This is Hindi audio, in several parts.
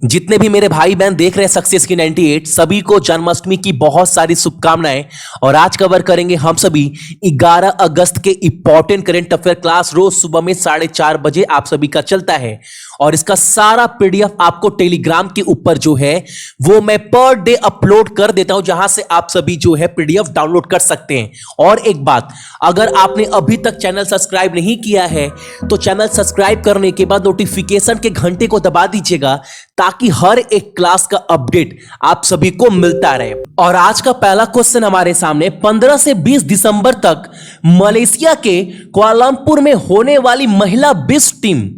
जितने भी मेरे भाई बहन देख रहे हैं सक्सेस की 98 सभी को जन्माष्टमी की बहुत सारी शुभकामनाएं। और आज कवर करेंगे हम सभी 11 अगस्त के इंपॉर्टेंट करंट अफेयर क्लास रोज सुबह में 4:30 बजे आप सभी का चलता है। और इसका सारा पीडीएफ आपको टेलीग्राम के ऊपर जो है वो मैं पर डे अपलोड कर देता हूं, जहां से आप सभी जो है पीडीएफ डाउनलोड कर सकते हैं। और एक बात, अगर आपने अभी तक चैनल सब्सक्राइब नहीं किया है तो चैनल सब्सक्राइब करने के बाद नोटिफिकेशन के घंटे को दबा दीजिएगा, ताकि हर एक क्लास का अपडेट आप सभी को मिलता रहे। और आज का पहला क्वेश्चन हमारे सामने, 15 से 20 दिसंबर तक मलेशिया के कुआलालंपुर में होने वाली महिला विश्व टीम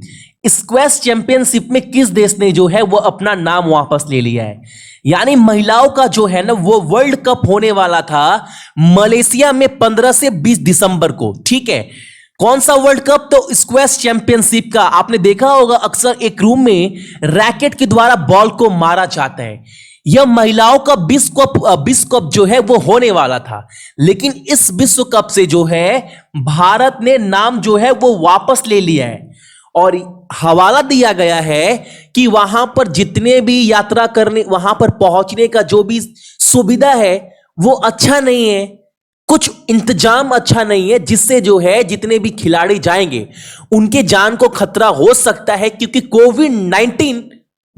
स्क्वैश चैंपियनशिप में किस देश ने जो है वो अपना नाम वापस ले लिया है। यानी महिलाओं का जो है ना वो वर्ल्ड कप होने वाला था मलेशिया में 15 से 20 दिसंबर को। ठीक है, कौन सा वर्ल्ड कप? तो स्क्वैश चैंपियनशिप का। आपने देखा होगा अक्सर एक रूम में रैकेट के द्वारा बॉल को मारा जाता है। यह महिलाओं का विश्व कप जो है वो होने वाला था, लेकिन इस विश्व कप से जो है भारत ने नाम जो है वो वापस ले लिया है। और हवाला दिया गया है कि वहां पर जितने भी यात्रा करने, वहां पर पहुंचने का जो भी सुविधा है वो अच्छा नहीं है, कुछ इंतजाम अच्छा नहीं है, जिससे जो है जितने भी खिलाड़ी जाएंगे उनके जान को खतरा हो सकता है, क्योंकि कोविड-19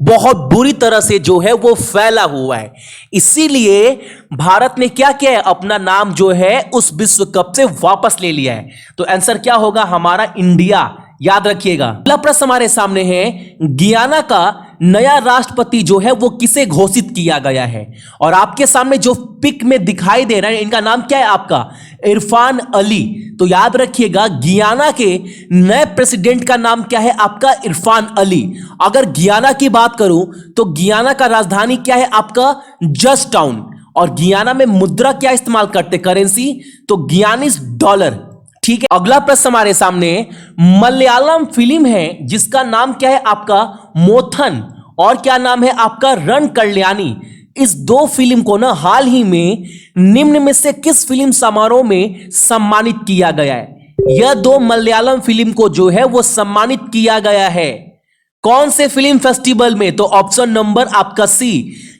बहुत बुरी तरह से जो है वो फैला हुआ है। इसीलिए भारत ने क्या किया है, अपना नाम जो है उस विश्व कप से वापस ले लिया है। तो आंसर क्या होगा हमारा? इंडिया। याद रखिएगा। अगला प्रश्न हमारे सामने है, गियाना का नया राष्ट्रपति जो है वो किसे घोषित किया गया है? और आपके सामने जो पिक में दिखाई दे रहा है, इनका नाम क्या है आपका? इरफान अली। तो याद रखिएगा, गियाना के नए प्रेसिडेंट का नाम क्या है आपका? इरफान अली। अगर गियाना की बात करूं तो गियाना का राजधानी क्या है आपका? Just town. और गियाना में मुद्रा क्या इस्तेमाल करते, करेंसी? तो गियानीज डॉलर। ठीक है, अगला प्रश्न हमारे सामने, मलयालम फिल्म है जिसका नाम क्या है आपका? मोथन। और क्या नाम है आपका? रण कल्याणी। इस दो फिल्म को ना हाल ही में निम्न में से किस फिल्म समारोह में सम्मानित किया गया है? यह दो मलयालम फिल्म को जो है वो सम्मानित किया गया है। कौन से फिल्म फेस्टिवल में? तो ऑप्शन नंबर आपका सी,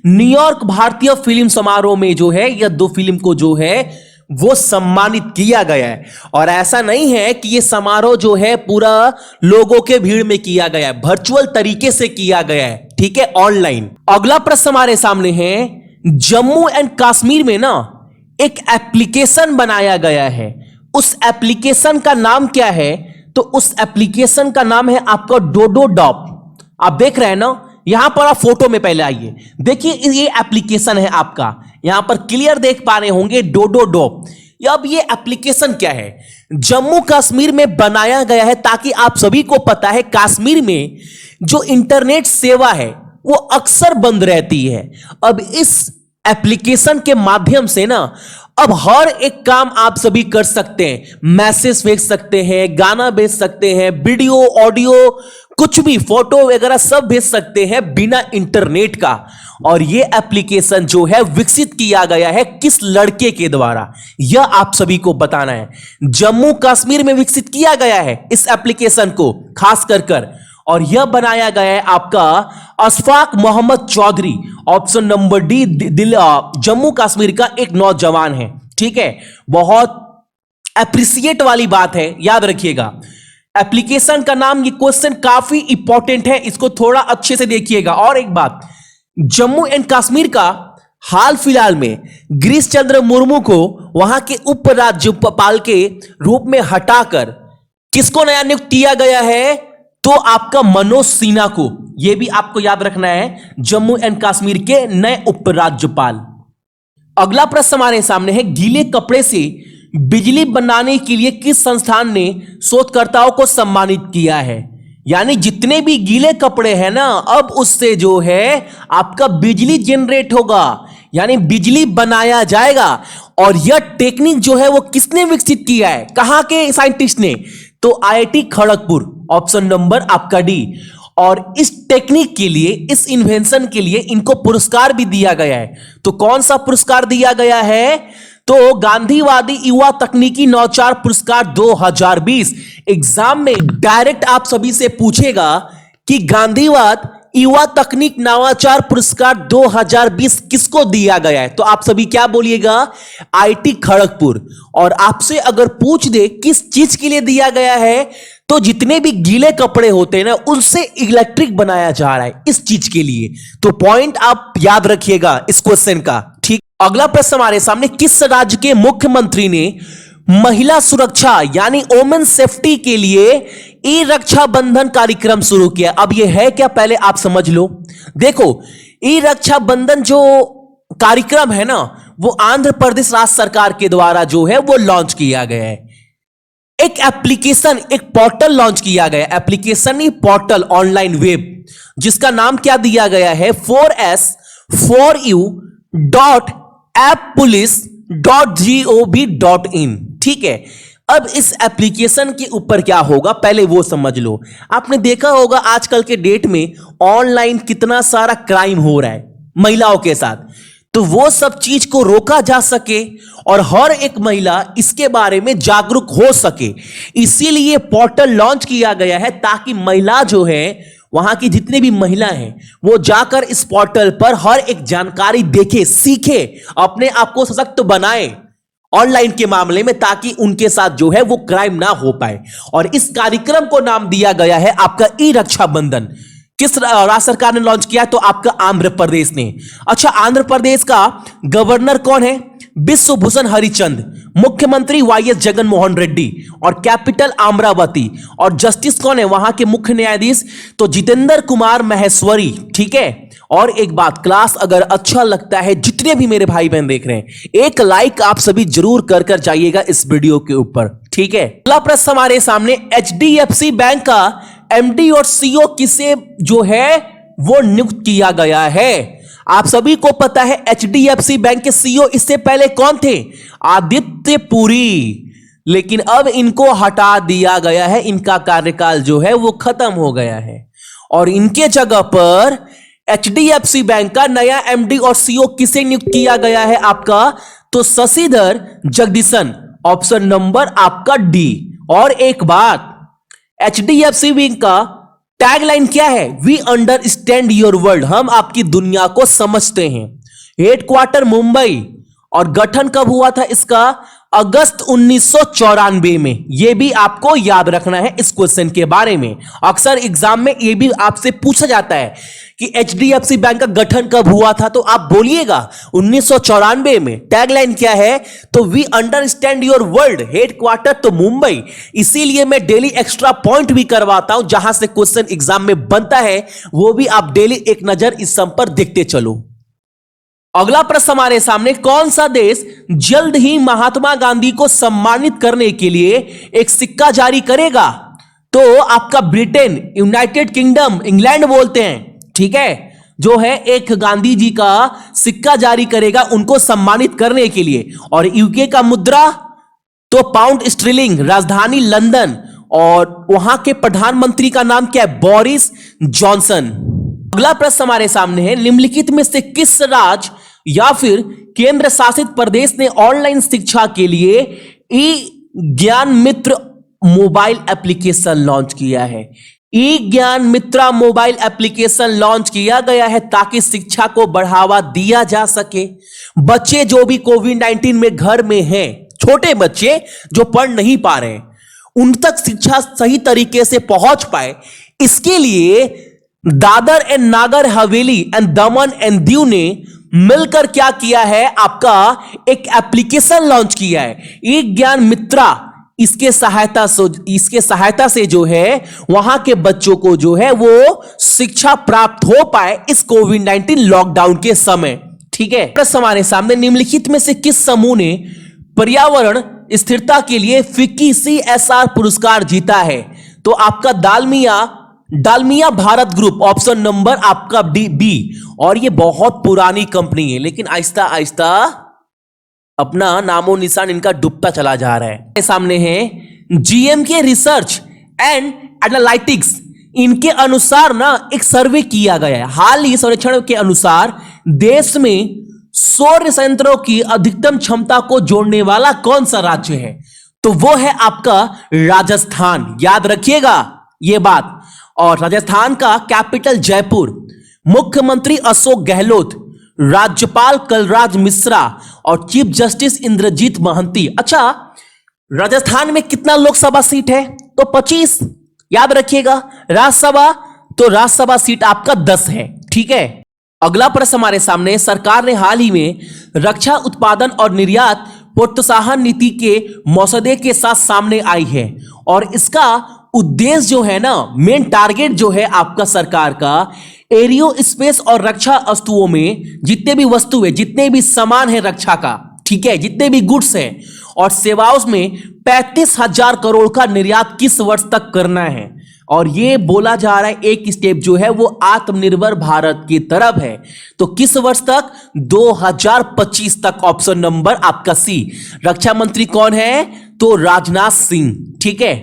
न्यूयॉर्क भारतीय फिल्म समारोह में जो है यह दो फिल्म को जो है वो सम्मानित किया गया है। और ऐसा नहीं है कि ये समारोह जो है पूरा लोगों के भीड़ में किया गया है, वर्चुअल तरीके से किया गया है। ठीक है, ऑनलाइन। अगला प्रश्न हमारे सामने है, जम्मू एंड कश्मीर में ना एक एप्लीकेशन बनाया गया है, उस एप्लीकेशन का नाम क्या है? तो उस एप्लीकेशन का नाम है आपका डोडो डॉप। आप देख रहे हैं ना, यहां पर आप फोटो में पहले आइए, देखिए ये एप्लीकेशन है आपका, यहां पर क्लियर देख पा रहे होंगे डोडो डॉप। अब ये एप्लीकेशन क्या है? जम्मू कश्मीर में बनाया गया है, ताकि आप सभी को पता है कश्मीर में जो इंटरनेट सेवा है वो अक्सर बंद रहती है। अब इस एप्लीकेशन के माध्यम से ना अब हर एक काम आप सभी कर सकते हैं, मैसेज भेज सकते हैं, गाना भेज सकते हैं, वीडियो ऑडियो कुछ भी, फोटो वगैरह सब भेज सकते हैं बिना इंटरनेट का। और ये एप्लीकेशन जो है विकसित किया गया है किस लड़के के द्वारा, यह आप सभी को बताना है। जम्मू कश्मीर में विकसित किया गया है इस एप्लीकेशन को खास कर और यह बनाया गया है आपका Ashfaq Mohammad Chaudhary. Option number D, Jammu Kashmir का एक नौजवान है। ठीक है, बहुत अप्रिशिएट वाली बात है, याद रखिएगा। एप्लीकेशन का नाम, ये क्वेश्चन काफी इंपॉर्टेंट है, इसको थोड़ा अच्छे से देखिएगा। और एक बात, जम्मू एंड कश्मीर का हाल फिलहाल में गिरीश चंद्र मुर्मू को वहां के उपराज्यपाल के रूप में हटाकर किसको नया नियुक्त किया गया है? तो आपका मनोज सिन्हा को। यह भी आपको याद रखना है, जम्मू एंड कश्मीर के नए उपराज्यपाल। अगला प्रश्न हमारे सामने है, गीले कपड़े से बिजली बनाने के लिए किस संस्थान ने शोधकर्ताओं को सम्मानित किया है? यानी जितने भी गीले कपड़े हैं ना, अब उससे जो है आपका बिजली जनरेट होगा, यानी बिजली बनाया जाएगा। और यह टेक्निक जो है वो किसने विकसित किया है? कहां के साइंटिस्ट ने? तो आईआईटी खड़गपुर। ऑप्शन नंबर आपका डी। और इस टेक्निक के लिए, इस इन्वेंशन के लिए इनको पुरस्कार भी दिया गया है। तो कौन सा पुरस्कार दिया गया है? तो गांधीवादी युवा तकनीकी नवाचार पुरस्कार 2020। एग्जाम में डायरेक्ट आप सभी से पूछेगा कि गांधीवाद युवा तकनीक नवाचार पुरस्कार 2020 किसको दिया गया है? तो आप सभी क्या बोलिएगा? आईटी खड़गपुर। और आपसे अगर पूछ दे किस चीज के लिए दिया गया है, तो जितने भी गीले कपड़े होते हैं ना, उनसे इलेक्ट्रिक बनाया जा रहा है इस चीज के लिए। तो पॉइंट आप याद रखिएगा इस क्वेश्चन का। ठीक, अगला प्रश्न हमारे सामने, किस राज्य के मुख्यमंत्री ने महिला सुरक्षा यानी वोमेन सेफ्टी के लिए ई रक्षा बंधन कार्यक्रम शुरू किया? अब यह है क्या, पहले आप समझ लो। देखो, ई रक्षा बंधन जो कार्यक्रम है ना, वो आंध्र प्रदेश राज्य सरकार के द्वारा जो है वो लॉन्च किया गया है। एक एप्लीकेशन, एक पोर्टल लॉन्च किया गया, एप्लीकेशन ही पोर्टल, ऑनलाइन वेब, जिसका नाम क्या दिया गया है? 4s4u.apppolice.gov.in। ठीक है, अब इस एप्लीकेशन के ऊपर क्या होगा पहले वो समझ लो। आपने देखा होगा आजकल के डेट में ऑनलाइन कितना सारा क्राइम हो रहा है महिलाओं के साथ, तो वो सब चीज को रोका जा सके और हर एक महिला इसके बारे में जागरूक हो सके, इसीलिए पोर्टल लॉन्च किया गया है, ताकि महिला जो है, वहां की जितनी भी महिला हैं, वो जाकर इस पोर्टल पर हर एक जानकारी देखे, सीखे, अपने आप को सशक्त बनाए ऑनलाइन के मामले में, ताकि उनके साथ जो है वो क्राइम ना हो पाए। और इस कार्यक्रम को नाम दिया गया है आपका ई रक्षा बंधन। किस राज्य सरकार ने लॉन्च किया? तो आपका आंध्र प्रदेश ने। अच्छा, आंध्र प्रदेश का गवर्नर कौन है? विश्वभूषण हरिचंद। मुख्यमंत्री वाईएस जगन मोहन रेड्डी। और कैपिटल अमरावती। और जस्टिस कौन है वहां के मुख्य न्यायाधीश? तो जितेंद्र कुमार महेश्वरी। ठीक है, और एक बात, क्लास अगर अच्छा लगता है, जितने भी मेरे भाई बहन देख रहे हैं, एक लाइक आप सभी जरूर कर जाइएगा इस वीडियो के ऊपर। ठीक है, अगला प्रश्न हमारे सामने, एचडीएफसी बैंक का एमडी और सीईओ किसे जो है वो नियुक्त किया गया है? आप सभी को पता है एचडीएफसी बैंक के सीईओ इससे पहले कौन थे? आदित्य पुरी। लेकिन अब इनको हटा दिया गया है, इनका कार्यकाल जो है वो खत्म हो गया है, और इनके जगह पर एचडीएफसी बैंक का नया एमडी और सीईओ किसे नियुक्त किया गया है आपका? तो शशिधर जगदीशन। ऑप्शन नंबर आपका डी। और एक बात, एचडीएफसी बैंक का टैगलाइन क्या है? वी अंडरस्टैंड योर वर्ल्ड, हम आपकी दुनिया को समझते हैं। हेडक्वार्टर मुंबई, और गठन कब हुआ था इसका? अगस्त 1994 में। यह भी आपको याद रखना है इस क्वेश्चन के बारे में, अक्सर एग्जाम में यह भी आपसे पूछा जाता है कि एचडीएफसी बैंक का गठन कब हुआ था, तो आप बोलिएगा 1994 में। टैगलाइन क्या है? तो we understand your world, headquarter तो मुंबई। इसीलिए मैं डेली एक्स्ट्रा पॉइंट भी करवाता हूं, जहां से क्वेश्चन एग्जाम में बनता है, वो भी आप डेली एक नजर इस सम पर देखते चलो। अगला प्रश्न हमारे सामने, कौन सा देश जल्द ही महात्मा गांधी को सम्मानित करने के लिए एक सिक्का जारी करेगा? तो आपका ब्रिटेन, यूनाइटेड किंगडम, इंग्लैंड बोलते हैं। ठीक है, जो है एक गांधी जी का सिक्का जारी करेगा उनको सम्मानित करने के लिए। और यूके का मुद्रा तो पाउंड स्टर्लिंग, राजधानी लंदन, और वहां के प्रधानमंत्री का नाम क्या है? Boris Johnson. अगला प्रश्न हमारे सामने है, निम्नलिखित में से किस राज्य या फिर केंद्र शासित प्रदेश ने ऑनलाइन शिक्षा के लिए ई ज्ञान मित्र मोबाइल एप्लीकेशन लॉन्च किया है? ई ज्ञान मित्रा मोबाइल एप्लीकेशन लॉन्च किया गया है ताकि शिक्षा को बढ़ावा दिया जा सके। बच्चे जो भी कोविड-19 में घर में हैं, छोटे बच्चे जो पढ़ नहीं पा रहे हैं, उन तक शिक्षा सही तरीके से पहुंच पाए, इसके लिए Dadar and Nagar Haveli and Daman and Diu ने मिलकर क्या किया है? आपका एक एप्लीकेशन लॉन्च किया है, ई ज्ञान मित्रा। इसके सहायता से जो है वहां के बच्चों को जो है वो शिक्षा प्राप्त हो पाए इस कोविड-19 लॉकडाउन के समय। ठीक है, प्रश्न हमारे सामने, निम्नलिखित में से किस समूह ने पर्यावरण स्थिरता के लिए फिक्की CSR पुरस्कार जीता है? तो आपका Dalmia Bharat group. Option number आपका बी। और ये बहुत पुरानी कंपनी है, लेकिन आहिस्ता आहिस्ता अपना नामो निशान इनका डूबता चला जा रहा है। सामने है GMK रिसर्च एंड एनालिटिक्स। इनके अनुसार ना एक सर्वे किया गया है, हाल ही सर्वेक्षण के अनुसार देश में सौर संयंत्रों की अधिकतम क्षमता को जोड़ने वाला कौन सा राज्य है? तो वो है आपका राजस्थान। याद रखिएगा ये बात। और राजस्थान का कैपिटल जयपुर, मुख्यमंत्री अशोक गहलोत, राज्यपाल कलराज मिश्रा और चीफ जस्टिस इंद्रजीत महांती। अच्छा, राजस्थान में कितना लोकसभा सीट है? तो 25। याद रखिएगा, राज्यसभा तो राज्यसभा सीट आपका 10 है। ठीक है, अगला प्रश्न हमारे सामने, सरकार ने हाल ही में रक्षा उत्पादन और निर्यात प्रोत्साहन नीति के मसौदे के साथ सामने आई है और इसका उद्देश्य जो है ना, मेन टारगेट जो है आपका सरकार का, एरियो स्पेस और रक्षा वस्तुओं में जितने भी वस्तु है, जितने भी सामान है रक्षा का, ठीक है, जितने भी गुड्स है और सेवाओं में 35,000 करोड़ का निर्यात किस वर्ष तक करना है। और ये बोला जा रहा है एक स्टेप जो है वो आत्मनिर्भर भारत की तरफ है। तो किस वर्ष तक? 2025 तक। ऑप्शन नंबर आपका सी। रक्षा मंत्री कौन है? तो राजनाथ सिंह। ठीक है,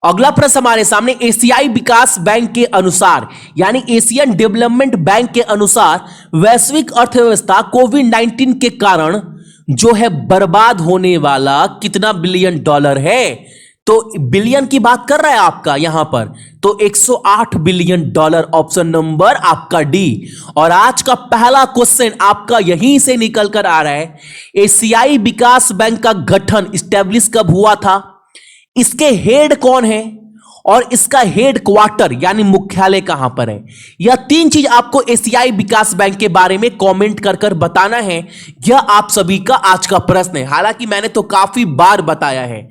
अगला प्रश्न हमारे सामने, एशियाई विकास बैंक के अनुसार यानी एशियन डेवलपमेंट बैंक के अनुसार वैश्विक अर्थव्यवस्था कोविड-19 के कारण जो है बर्बाद होने वाला कितना बिलियन डॉलर है? तो बिलियन की बात कर रहा है आपका यहां पर, तो 108 बिलियन डॉलर। ऑप्शन नंबर आपका डी। और आज का पहला क्वेश्चन आपका यहीं से निकल कर आ रहा है, एशियाई विकास बैंक का गठन स्टैब्लिश कब हुआ था? इसके हेड कौन है और इसका हेड क्वार्टर यानी मुख्यालय कहां पर है? यह 3 चीज आपको एशियाई विकास बैंक के बारे में कमेंट कर कर बताना है। यह आप सभी का आज का प्रश्न है, हालांकि मैंने तो काफी बार बताया है।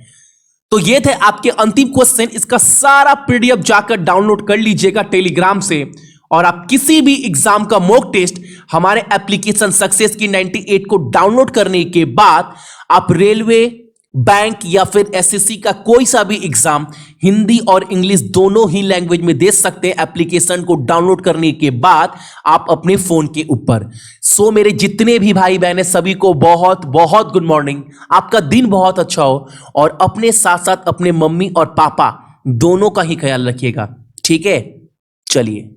तो ये थे आपके अंतिम क्वेश्चन। इसका सारा पीडीएफ जाकर डाउनलोड कर लीजिएगा टेलीग्राम से, और आप किसी भी एग्जाम का मॉक टेस्ट हमारे एप्लीकेशन सक्सेस की 98 को डाउनलोड करने के बाद आप रेलवे, बैंक या फिर एसएससी का कोई सा भी एग्जाम हिंदी और इंग्लिश दोनों ही लैंग्वेज में दे सकते हैं एप्लीकेशन को डाउनलोड करने के बाद आप अपने फोन के ऊपर। सो मेरे जितने भी भाई बहन हैं सभी को बहुत बहुत गुड मॉर्निंग। आपका दिन बहुत अच्छा हो और अपने साथ साथ अपने मम्मी और पापा दोनों का ही ख्याल रखिएगा। ठीक है, चलिए।